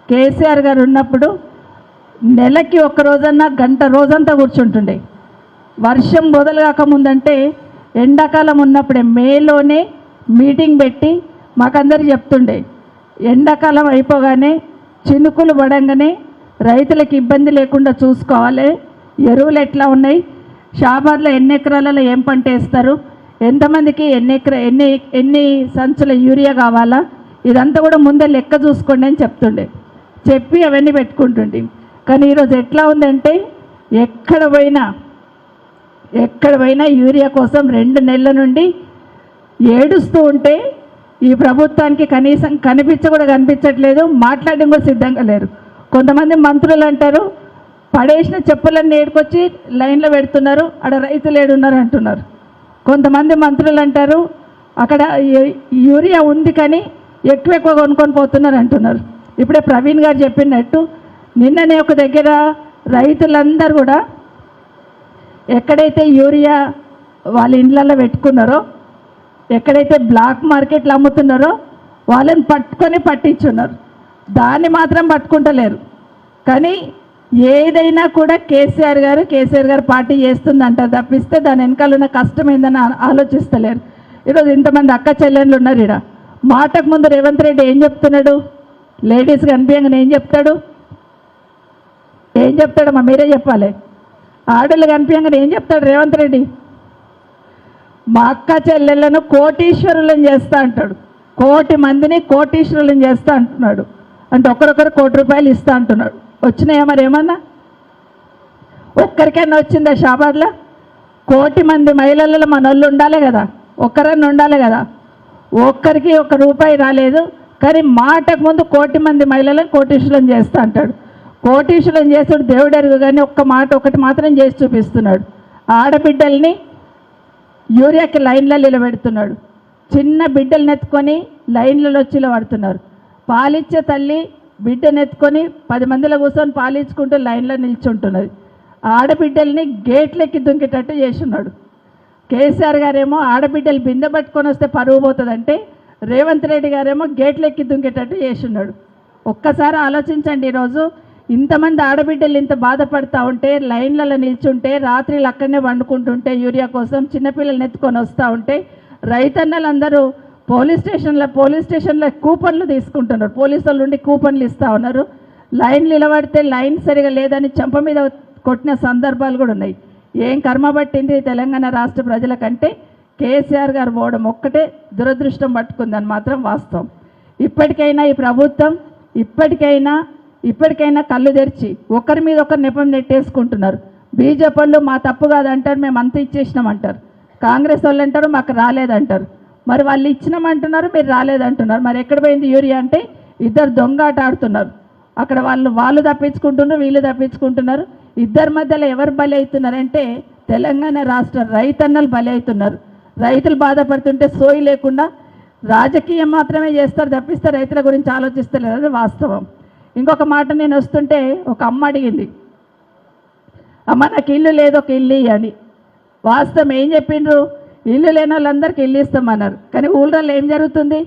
కేసీఆర్ గారు ఉన్నప్పుడు నెలకి ఒక్క రోజన్నా గంట రోజంతా కూర్చుంటుండే. వర్షం మొదలు కాకముందంటే ఎండాకాలం ఉన్నప్పుడే మేలోనే మీటింగ్ పెట్టి మాకందరికి చెప్తుండే, ఎండాకాలం అయిపోగానే చినుకులు పడంగానే రైతులకు ఇబ్బంది లేకుండా చూసుకోవాలి, ఎరువులు ఎట్లా ఉన్నాయి, షాబాద్లో ఎన్ని ఎకరాలలో ఏం పంట వేస్తారు, ఎంతమందికి ఎన్ని సంచుల యూరియా కావాలా, ఇదంతా కూడా ముందే లెక్క చూసుకోండి అని చెప్తుండే. చెప్పి అవన్నీ పెట్టుకుంటుండే. కానీ ఈరోజు ఎట్లా ఉందంటే ఎక్కడ పోయినా యూరియా కోసం 2 నెలల నుండి ఏడుస్తూ ఉంటే ఈ ప్రభుత్వానికి కనీసం కనిపించట్లేదు, మాట్లాడడం కూడా సిద్ధంగా లేరు. కొంతమంది మంత్రులు అంటారు పడేసిన చెప్పులన్నీ ఏడుకొచ్చి లైన్లో పెడుతున్నారు, అక్కడ రైతులు ఏడున్నారు అంటున్నారు. కొంతమంది మంత్రులు అంటారు అక్కడ యూరియా ఉంది కానీ ఎక్కువ కొనుక్కొని పోతున్నారు అంటున్నారు. ఇప్పుడే ప్రవీణ్ గారు చెప్పినట్టు నిన్ననే ఒక దగ్గర రైతులందరూ కూడా ఎక్కడైతే యూరియా వాళ్ళ ఇండ్లలో పెట్టుకున్నారో, ఎక్కడైతే బ్లాక్ మార్కెట్లు అమ్ముతున్నారో వాళ్ళని పట్టించున్నారు. దాన్ని మాత్రం పట్టుకుంటలేరు. కానీ ఏదైనా కూడా కేసీఆర్ గారు పార్టీ చేస్తుందంట తప్పిస్తే దాని వెనకాల ఉన్న కష్టం ఏందని ఆలోచిస్తలేరు. ఈరోజు ఇంతమంది అక్క చెల్లెళ్ళు ఉన్నారు. ఇక్కడ మాటకు ముందు రేవంత్ రెడ్డి ఏం చెప్తున్నాడు, లేడీస్ కనిపించగానే ఏం చెప్తాడమ్మా మీరే చెప్పాలి. ఆడళ్ళు కనిపించగానే ఏం చెప్తాడు రేవంత్ రెడ్డి, మా అక్క చెల్లెళ్ళను కోటీశ్వరులను చేస్తా అంటాడు. 1,00,00,000 మందిని కోటీశ్వరులను చేస్తా అంటున్నాడు. అంటే ఒకరొకరు ₹1,00,00,000 ఇస్తా అంటున్నాడు. వచ్చినాయా మరి ఏమన్నా? ఒక్కరికైనా వచ్చిందా షాబాద్లో? 1,00,00,000 మంది మహిళలలో మన వాళ్ళు ఉండాలి కదా, ఒక్కరన్నా ఉండాలి కదా. ఒక్కరికి ₹1 రాలేదు. కానీ మాటకు ముందు 1,00,00,000 మంది మహిళలను కోటీశ్వరులను చేస్తా అంటాడు. కోటీశ్వరులను చేస్తాడు దేవుడు ఎరుగు. కానీ ఒకటి మాత్రం చేసి చూపిస్తున్నాడు. ఆడబిడ్డల్ని యూరియాకి లైన్లలో నిలబెడుతున్నాడు. చిన్న బిడ్డలను ఎత్తుకొని లైన్లలో వచ్చి పడుతున్నారు. పాలిచ్చే తల్లి బిడ్డనెత్తుకొని 10 మందిలో కూర్చొని పాలించుకుంటూ లైన్లో నిల్చుంటున్నది. ఆడబిడ్డల్ని గేట్లెక్కి దుంకేటట్టు చేస్తున్నాడు. కేసీఆర్ గారేమో ఆడబిడ్డలు బిందె పట్టుకొని వస్తే పరువు పోతుందంటే, రేవంత్ రెడ్డి గారేమో గేట్లెక్కి దుంకేటట్టు చేస్తున్నాడు. ఒక్కసారి ఆలోచించండి. ఈరోజు ఇంతమంది ఆడబిడ్డలు ఇంత బాధపడుతూ ఉంటే, లైన్లలో నిల్చుంటే, రాత్రిలు అక్కడనే వండుకుంటుంటే యూరియా కోసం చిన్నపిల్లల్ని ఎత్తుకొని వస్తూ ఉంటే, రైతన్నలందరూ పోలీస్ స్టేషన్లో కూపన్లు తీసుకుంటున్నారు. పోలీసుల నుండి కూపన్లు ఇస్తూ ఉన్నారు. లైన్ నిలబడితే లైన్ సరిగా లేదని చెంప మీద కొట్టిన సందర్భాలు కూడా ఉన్నాయి. ఏం కర్మ పట్టింది తెలంగాణ రాష్ట్ర ప్రజలకంటే కేసీఆర్ గారు పోవడం ఒక్కటే దురదృష్టం పట్టుకుందని మాత్రం వాస్తవం. ఇప్పటికైనా ఈ ప్రభుత్వం ఇప్పటికైనా కళ్ళు తెరిచి ఒకరి మీద ఒకరు నెపం నెట్టేసుకుంటున్నారు. బీజేపీ వాళ్ళు మా తప్పు కాదంటారు, మేము అంత ఇచ్చేసినామంటారు. కాంగ్రెస్ వాళ్ళు అంటారు మాకు రాలేదంటారు. మరి వాళ్ళు ఇచ్చినామంటున్నారు, మీరు రాలేదంటున్నారు. మరి ఎక్కడ పోయింది యూరియా అంటే ఇద్దరు దొంగాట ఆడుతున్నారు. అక్కడ వాళ్ళు తప్పించుకుంటున్నారు, వీళ్ళు తప్పించుకుంటున్నారు. ఇద్దరి మధ్యలో ఎవరు బలి అవుతున్నారంటే తెలంగాణ రాష్ట్ర రైతన్నలు బలి అవుతున్నారు. రైతులు బాధపడుతుంటే సోయి లేకుండా రాజకీయం మాత్రమే చేస్తారు తప్పిస్తే రైతుల గురించి ఆలోచిస్తలేరు. అది వాస్తవం. ఇంకొక మాట, నేను వస్తుంటే ఒక అమ్మ అడిగింది, అమ్మ నాకు ఇల్లు లేదు, ఒక ఇల్లు ఇవ్వండి. వాస్తవం ఏం చెప్పిండ్రు, ఇల్లు లేని వాళ్ళందరికీ ఇల్లు ఇస్తామన్నారు. కానీ ఊళ్ళో ఏం జరుగుతుంది,